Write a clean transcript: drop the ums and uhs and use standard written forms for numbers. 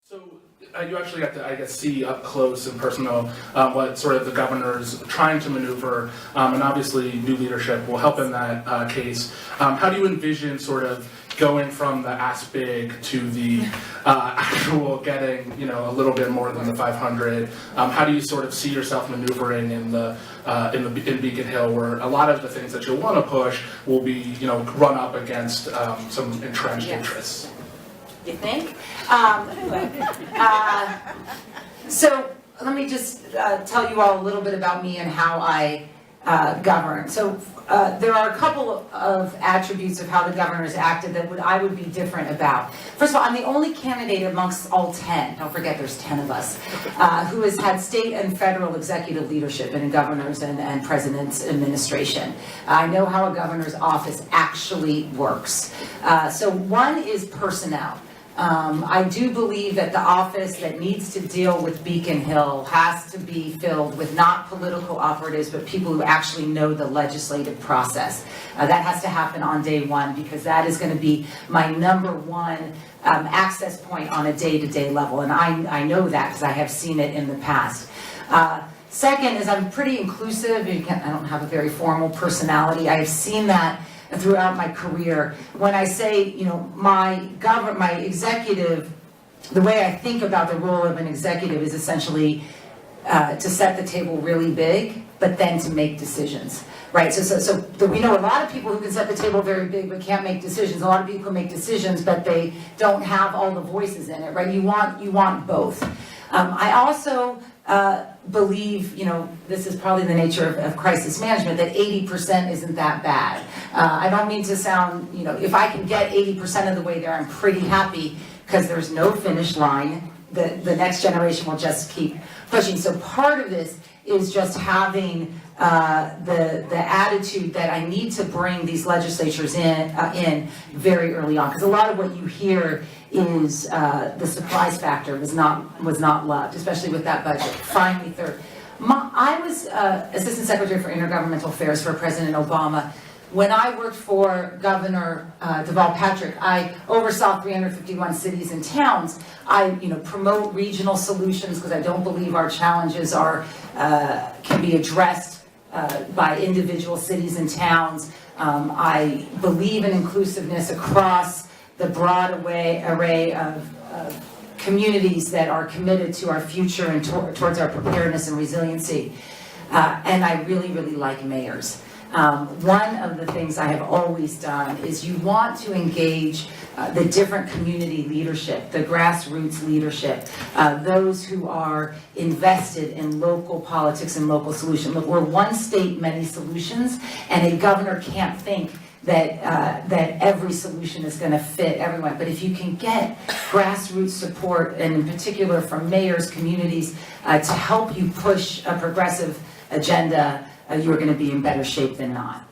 So you actually got to, I guess, see up close and personal what sort of the governor's trying to maneuver, and obviously new leadership will help in that case. How do you envision sort of going from the ask big to the actual getting, a little bit more than the 500? How do you sort of see yourself maneuvering in in Beacon Hill, where a lot of the things that you'll want to push will be, run up against some entrenched interests? You think? So let me just tell you all a little bit about me and how I govern. So there are a couple of attributes of how the governor's acted that I would be different about. First of all, I'm the only candidate amongst all 10, don't forget there's 10 of us, who has had state and federal executive leadership in governors and president's administration. I know how a governor's office actually works. So one is personnel. I do believe that the office that needs to deal with Beacon Hill has to be filled with not political operatives, but people who actually know the legislative process. That has to happen on day one, because that is going to be my number one access point on a day-to-day level. And I know that because I have seen it in the past. Second is I'm pretty inclusive. I don't have a very formal personality. I have seen that throughout my career. When I say, my executive, the way I think about the role of an executive is essentially to set the table really big, but then to make decisions, right? So we know a lot of people who can set the table very big, but can't make decisions. A lot of people can make decisions, but they don't have all the voices in it, right? You want both. I also believe, this is probably the nature of crisis management, that 80% isn't that bad. I don't mean to sound, if I can get 80% of the way there, I'm pretty happy, because there's no finish line. The next generation will just keep pushing. So part of this is just having the attitude that I need to bring these legislatures in very early on, because a lot of what you hear is the surprise factor was not loved, especially with that budget. Finally, third, I was Assistant Secretary for Intergovernmental Affairs for President Obama. When I worked for Governor Deval Patrick, I oversaw 351 cities and towns. I, promote regional solutions, because I don't believe our challenges can be addressed by individual cities and towns. I believe in inclusiveness across the broad array of communities that are committed to our future and towards our preparedness and resiliency. And I really, really like mayors. One of the things I have always done is you want to engage the different community leadership, the grassroots leadership, those who are invested in local politics and local solutions. Look, we're one state, many solutions, and a governor can't think that every solution is going to fit everyone. But if you can get grassroots support, and in particular from mayors, communities, to help you push a progressive agenda, you're going to be in better shape than not.